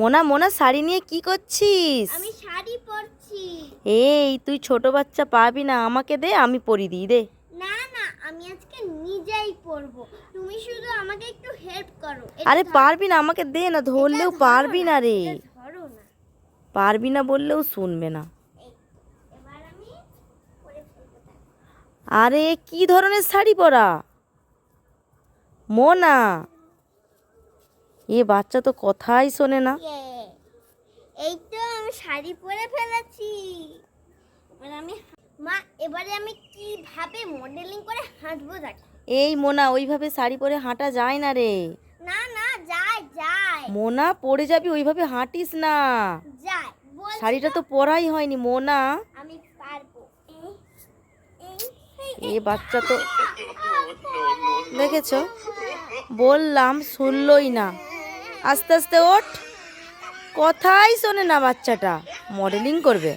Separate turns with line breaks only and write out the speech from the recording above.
মোনা মোনা শাড়ি নিয়ে কি করছিস?
আমি শাড়ি পরছি।
এই তুই ছোট বাচ্চা পাবি না, আমাকে দে, আমি পরিয়ে দিই, দে।
না না, আমি আজকে নিজেই পরবো। তুমি শুধু আমাকে একটু হেল্প করো।
আরে পারবি না, আমাকে দে না, ধরলেও পারবি না রে।
ধরো না।
পারবি না বললেও শুনবে না।
এবার আমি পরে ফেলবো।
আরে কি ধরনের শাড়ি পরা মোনা? এ বাচ্চা তো কথাই শোনে না।
এই তো আমি শাড়ি পরে ফেলেছি। এবারে আমি কিভাবে মডেলিং করে হাঁটবো দেখ।
এই মোনা, ওইভাবে শাড়ি পরে হাঁটা যায় না রে।
না না, যায়
মোনা, পরে যাবি, ওইভাবে হাঁটিস না।
যায়।
শাড়িটা তো পরাই হয়নি মোনা।
আমি পারবো।
এ বাচ্চা তো দেখেছো, বললাম শুনলই না। আস্তে আস্তে ওঠ, কথাই শোনে না বাচ্চাটা, মডেলিং করবে।